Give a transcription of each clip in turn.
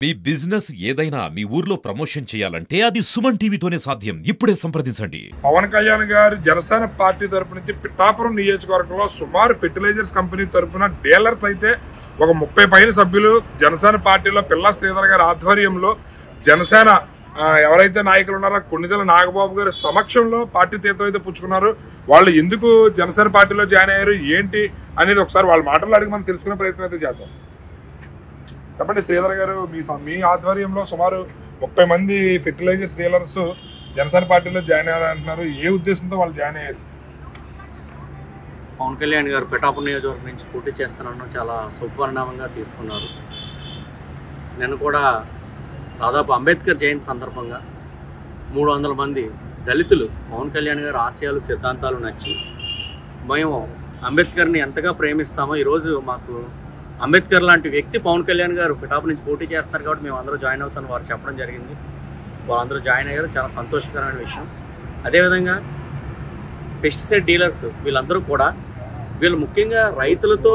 మీ business ఏదైనా మీ ఊర్లో promotion చేయాలంటే అది సుమన్ టీవీతోనే సాధ్యం. ఇప్పుడే సంప్రదించండి. పవన్ కళ్యాణ్ గారు జనసేన పార్టీ తరపు నుంచి పిఠాపురం నియోజకవర్గంలో సుమారు ఫెర్టిలైజర్స్ కంపెనీ తరపున డీలర్స్ అయితే ఒక 30 పైన సభ్యులు జనసేన పార్టీలో పిల్లా శ్రీధర్ గారి ఆధ్వర్యంలో జనసేన ఎవరైతే నాయకులు ఉన్నారో కొన్నిదల నాగబాబు గారి సమక్షంలో పార్టీ తీర్థం అయితే పుచ్చుకున్నారు. వాళ్ళు ఎందుకు జనసేన పార్టీలో జాయిన్ అయ్యారు ఏంటి అనేది ఒకసారి వాళ్ళ మాటల్లో అడిగి మనం తెలుసుకునే ప్రయత్నం అయితే చేద్దాం. చెప్పండి శ్రీధర్ గారు, మీ ఆధ్వర్యంలో సుమారు 30 మంది ఫెర్టిలైజర్స్ డీలర్స్ జనసేన పార్టీలో జాయిన్ అయ్యారంటున్నారు. ఏ ఉద్దేశంతో వాళ్ళు జాయిన్ అయ్యారు? పవన్ కళ్యాణ్ గారు పిఠాపురం నియోజకవర్గం నుంచి పోటీ చేస్తున్నాను చాలా శుభపరిణామంగా తీసుకున్నారు. నేను కూడా దాదాపు అంబేద్కర్ జయంతి సందర్భంగా 300 మంది దళితులు పవన్ కళ్యాణ్ గారి ఆశయాలు సిద్ధాంతాలు నచ్చి మేము అంబేద్కర్ని ఎంతగా ప్రేమిస్తామో ఈరోజు మాకు అంబేద్కర్ లాంటి వ్యక్తి పవన్ కళ్యాణ్ గారు పిఠాపురం నుంచి పోటీ చేస్తారు కాబట్టి మేము అందరూ జాయిన్ అవుతామని వారు చెప్పడం జరిగింది. వాళ్ళందరూ జాయిన్ అయ్యారు, చాలా సంతోషకరమైన విషయం. అదేవిధంగా పెస్టిసైడ్ డీలర్స్ వీళ్ళందరూ కూడా వీళ్ళు ముఖ్యంగా రైతులతో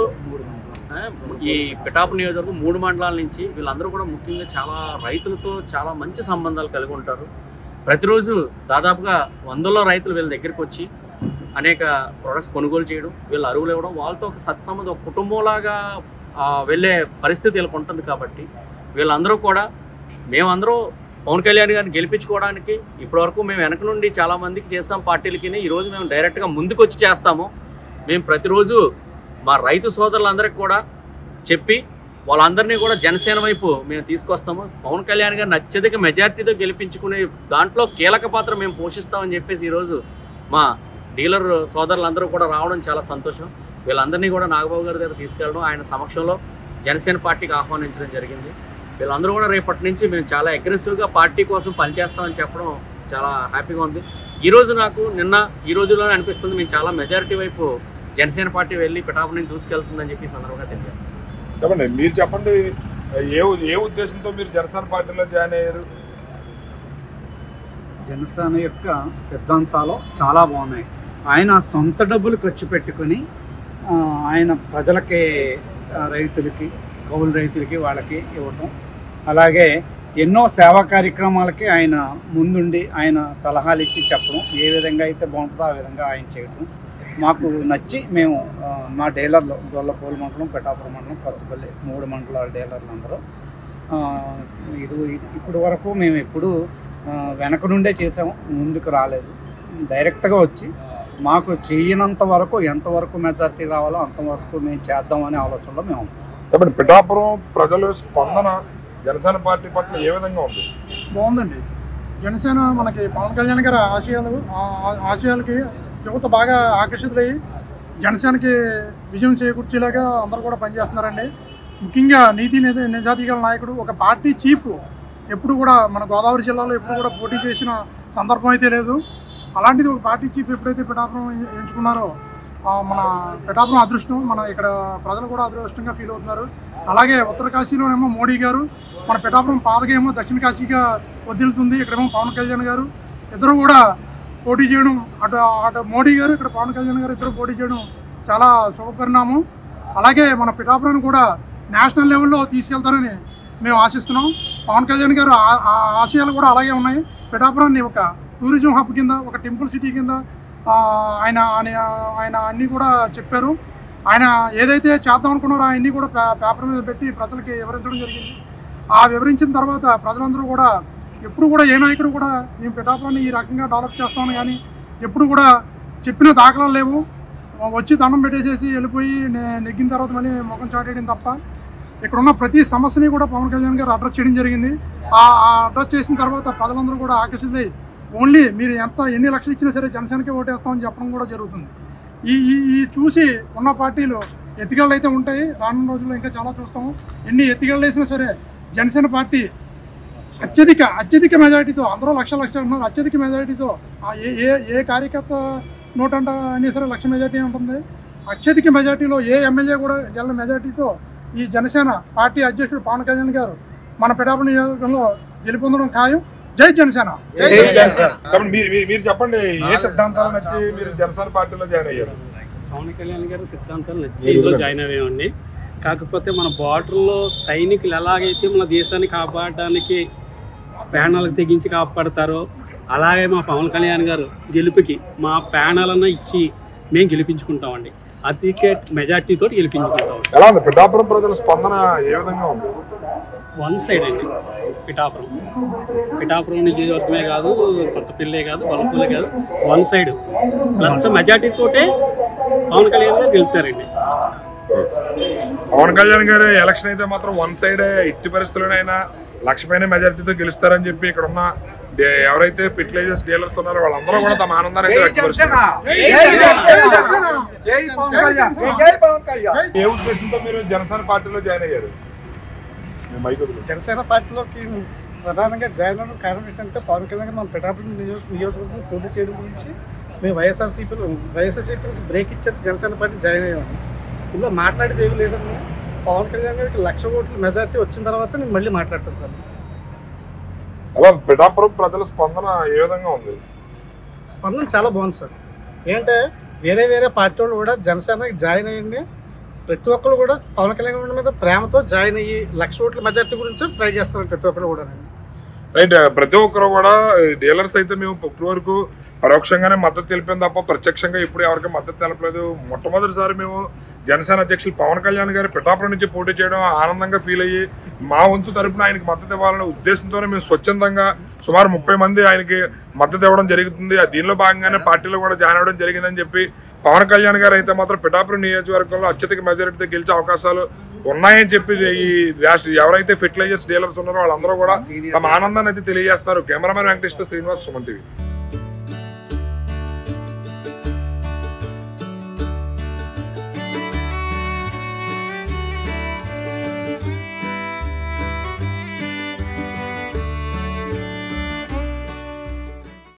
ఈ పిఠాపురం నియోజకవర్గం 3 మండలాల నుంచి వీళ్ళందరూ కూడా ముఖ్యంగా చాలా రైతులతో చాలా మంచి సంబంధాలు కలిగి ఉంటారు. ప్రతిరోజు దాదాపుగా 100లో రైతులు వీళ్ళ దగ్గరికి వచ్చి అనేక ప్రొడక్ట్స్ కొనుగోలు చేయడం, వీళ్ళు అరువులు ఇవ్వడం, వాళ్ళతో ఒక సత్సంబంధం ఒక కుటుంబంలాగా వెళ్ళే పరిస్థితి వీళ్ళకి ఉంటుంది. కాబట్టి వీళ్ళందరూ కూడా మేమందరూ పవన్ కళ్యాణ్ గారిని గెలిపించుకోవడానికి ఇప్పటివరకు మేము వెనక నుండి చాలామందికి చేస్తాం పార్టీలకి. ఈరోజు మేము డైరెక్ట్గా ముందుకు వచ్చి చేస్తాము. మేము ప్రతిరోజు మా రైతు సోదరులందరికీ కూడా చెప్పి వాళ్ళందరినీ కూడా జనసేన వైపు మేము తీసుకొస్తాము. పవన్ కళ్యాణ్ గారిని అత్యధిక మెజార్టీతో గెలిపించుకునే దాంట్లో కీలక పాత్ర మేము పోషిస్తామని చెప్పేసి ఈరోజు మా డీలర్ సోదరులందరూ కూడా రావడం చాలా సంతోషం. వీళ్ళందరినీ కూడా నాగబాబు గారి దగ్గర తీసుకెళ్ళడం, ఆయన సమక్షంలో జనసేన పార్టీకి ఆహ్వానించడం జరిగింది. వీళ్ళందరూ కూడా రేపటి నుంచి మేము చాలా అగ్రెసివ్గా పార్టీ కోసం పనిచేస్తామని చెప్పడం చాలా హ్యాపీగా ఉంది. ఈరోజు నాకు ఈ రోజుల్లోనే అనిపిస్తుంది మేము చాలా మెజారిటీ వైపు జనసేన పార్టీ వెళ్ళి పిఠాపురం నుంచి దూసుకెళ్తుందని చెప్పి సందర్భంగా తెలియజేస్తాను. చెప్పండి, మీరు చెప్పండి, ఏ ఉద్దేశంతో మీరు జనసేన పార్టీలో జాయిన్ అయ్యారు? జనసేన యొక్క సిద్ధాంతాలు చాలా బాగున్నాయి. ఆయన సొంత డబ్బులు ఖర్చు పెట్టుకొని ఆయన ప్రజలకి, రైతులకి, కౌలు రైతులకి వాళ్ళకి ఇవ్వటం, అలాగే ఎన్నో సేవా కార్యక్రమాలకి ఆయన ముందుండి ఆయన సలహాలు ఇచ్చి చెప్పడం, ఏ విధంగా అయితే బాగుంటుందో ఆ విధంగా ఆయన చేయడం మాకు నచ్చి మేము మా డీలర్లు గొల్లపూలు మండలం, పిఠాపురం మండలం, కొత్తపల్లి 3 మండలాల డీలర్లు అందరూ ఇప్పటి వరకు మేము ఎప్పుడూ వెనక నుండే చేసాము, ముందుకు రాలేదు. డైరెక్ట్గా వచ్చి మాకు చేయనంత వరకు ఎంతవరకు మెజారిటీ రావాలో అంతవరకు మేము చేద్దామనే ఆలోచనలో మేము చెప్పండి. పిఠాపురం ప్రజల స్పందన జనసేన పార్టీ పట్ల ఏ విధంగా ఉంది? బాగుందండి. జనసేన మనకి పవన్ కళ్యాణ్ గారి ఆశయాలకి యువత బాగా ఆకర్షితులయ్యి జనసేనకి విజయం చేకూర్చేలాగా అందరూ కూడా పనిచేస్తున్నారండి. ముఖ్యంగా నిజాయితీ గల నాయకుడు, ఒక పార్టీ చీఫ్ ఎప్పుడు కూడా మన గోదావరి జిల్లాలో ఎప్పుడు కూడా పోటీ చేసిన సందర్భం అయితే లేదు. అలాంటిది ఒక పార్టీ చీఫ్ ఎప్పుడైతే పిఠాపురం ఎంచుకున్నారో మన పిఠాపురం అదృష్టం, మన ఇక్కడ ప్రజలు కూడా అదృష్టంగా ఫీల్ అవుతున్నారు. అలాగే ఉత్తర కాశీలోనేమో మోడీ గారు, మన పిఠాపురం పాదకేమో దక్షిణ కాశీగా వదిలుతుంది. ఇక్కడేమో పవన్ కళ్యాణ్ గారు, ఇద్దరు కూడా పోటీ చేయడం, అటు మోడీ గారు ఇక్కడ పవన్ కళ్యాణ్ గారు ఇద్దరు పోటీ చేయడం చాలా శుభపరిణామం. అలాగే మన పిఠాపురాన్ని కూడా నేషనల్ లెవెల్లో తీసుకెళ్తారని మేము ఆశిస్తున్నాం. పవన్ కళ్యాణ్ గారు ఆశయాలు కూడా అలాగే ఉన్నాయి. పిఠాపురాన్ని ఒక టూరిజం హబ్ కింద, ఒక టెంపుల్ సిటీ కింద ఆయన అన్నీ కూడా చెప్పారు. ఆయన ఏదైతే చేద్దాం అనుకున్నారో అవన్నీ కూడా పేపర్ మీద పెట్టి ప్రజలకి వివరించడం జరిగింది. ఆ వివరించిన తర్వాత ప్రజలందరూ కూడా ఎప్పుడు కూడా ఏ నాయకుడు కూడా మేము పిఠాపురాన్ని ఈ రకంగా డెవలప్ చేస్తామని కానీ ఎప్పుడు కూడా చెప్పిన దాఖలాలు లేవు. వచ్చి దండం పెట్టేసేసి వెళ్ళిపోయి నెగ్గిన తర్వాత మళ్ళీ ముఖం చాటేయడం తప్ప ఇక్కడున్న ప్రతి సమస్యని కూడా పవన్ కళ్యాణ్ గారు అడ్రస్ చేయడం జరిగింది. ఆ అడ్రస్ చేసిన తర్వాత ప్రజలందరూ కూడా ఆకర్షితులై ఓన్లీ మీరు ఎన్ని లక్షలు ఇచ్చినా సరే జనసేనకే ఓటేస్తామని చెప్పడం కూడా జరుగుతుంది. ఈ చూసి ఉన్న పార్టీలు ఎత్తిగళ్ళు అయితే ఉంటాయి, రానున్న రోజుల్లో ఇంకా చాలా చూస్తాము. ఎన్ని ఎత్తిగళ్ళు వేసినా సరే జనసేన పార్టీ అత్యధిక మెజారిటీతో, అందరూ లక్ష ఉన్నారు, అత్యధిక మెజారిటీతో ఏ కార్యకర్త నోటంట అయినా సరే 1,00,000 మెజారిటీ ఉంటుంది. అత్యధిక మెజారిటీలో ఏ ఎమ్మెల్యే కూడా గెలిచిన మెజారిటీతో ఈ జనసేన పార్టీ అధ్యక్షుడు పవన్ కళ్యాణ్ గారు మన పిఠాపురం నియోజకవర్గంలో గెలుపొందడం ఖాయం. జై జనసేన. మీరు చెప్పండి, ఏ సిద్ధాంతాలు నచ్చి మీరు జనసేన పార్టీలో జాయిన్ అయ్యారు? పవన్ కళ్యాణ్ గారు సిద్ధాంతాలు నచ్చి జాయిన్ అయ్యామండి. కాకపోతే మన బార్డర్లో సైనికులు ఎలాగైతే మన దేశాన్ని కాపాడడానికి ప్రాణాలకు తెగించి కాపాడతారో అలాగే మా పవన్ కళ్యాణ్ గారు గెలుపుకి మా ప్రాణాలన్నా ఇచ్చి మేము గెలిపించుకుంటామండి. అతికే మెజార్టీతో గెలిపించుకుంటాం. ఎలా ఉంది పిఠాపురం ప్రజల స్పందన ఏ విధంగా ఉంది? వన్ సైడ్ అండి. పిఠాపురం నియోజకవర్గమే కాదు, కొత్తపల్లి కాదు, వలపూలే కాదు, వన్ సైడ్ లక్ష మెజార్టీతోటే పవన్ కళ్యాణ్ గారు గెలుస్తారండి. పవన్ కళ్యాణ్ గారు ఎలక్షన్ అయితే మాత్రం వన్ సైడ్ ఇట్టి పరిస్థితుల్లోనైనా లక్ష పైన మెజార్టీతో గెలుస్తారని చెప్పి ఇక్కడ ఉన్న ఎవరైతే ఫెర్టిలైజర్స్ డీలర్స్ ఉన్నారో వాళ్ళందరూ కూడా తమ ఆనందాన్ని ఏ ఉద్దేశంతో మీరు జనసేన పార్టీలో జాయిన్ అయ్యారు? జనసేన పార్టీలోకి ప్రధానంగా జాయిన్ అవ్వడం కారణం ఏంటంటే పవన్ కళ్యాణ్ మన పిఠాపురం నియోజకవర్గం పోటీ చేయడం గురించి మేము వైఎస్ఆర్సీపీకి బ్రేక్ ఇచ్చారు. జనసేన పార్టీ జాయిన్ అయ్యాము. ఇందులో మాట్లాడేది ఏమి లేదండి. పవన్ కళ్యాణ్ గారికి 1,00,000 ఓట్ల మెజార్టీ వచ్చిన తర్వాత నేను మళ్ళీ మాట్లాడతాను సార్. అలా పిఠాపురం ప్రజల స్పందన ఏ విధంగా ఉంది? స్పందన చాలా బాగుంది సార్. ఏంటంటే వేరే పార్టీ వాళ్ళు కూడా జనసేనకి జాయిన్ అయ్యింది. ప్రతి ఒక్కరు కూడా పవన్ కళ్యాణ్ మీద ప్రేమతో జాయిన్ అయ్యి 1,00,000 ఓట్ల మెజార్టీ గురించి ట్రై చేస్తారు ప్రతి ఒక్కరు కూడా. రైట్. ప్రతి ఒక్కరు కూడా డీలర్స్ అయితే మేము ఇప్పటి వరకు పరోక్షంగానే మద్దతు తెలిపాం తప్ప ప్రత్యక్షంగా ఇప్పుడు ఎవరికి మద్దతు తెలపలేదు. మొట్టమొదటిసారి మేము జనసేన అధ్యక్షులు పవన్ కళ్యాణ్ గారు పిఠాపురం నుంచి పోటీ చేయడం ఆనందంగా ఫీల్ అయ్యి మా వంతు తరపున ఆయనకి మద్దతు ఇవ్వాలనే ఉద్దేశంతోనే మేము స్వచ్ఛందంగా సుమారు 30 మంది ఆయనకి మద్దతు ఇవ్వడం జరుగుతుంది. దీనిలో భాగంగానే పార్టీలో కూడా జాయిన్ అవ్వడం జరిగిందని చెప్పి పవన్ కళ్యాణ్ గారు అయితే మాత్రం పిఠాపురం నియోజకవర్గంలో అత్యధిక మెజారిటీతో గెలిచే అవకాశాలు ఉన్నాయని చెప్పి ఈ ఎవరైతే ఫెర్టిలైజర్స్ డీలర్స్ ఉన్నారో వాళ్ళందరూ కూడా తమ ఆనందాన్ని అయితే తెలియజేస్తారు. కెమెరామెన్ వెంకటేష్తో శ్రీనివాస్, సుమన్ టీవీ.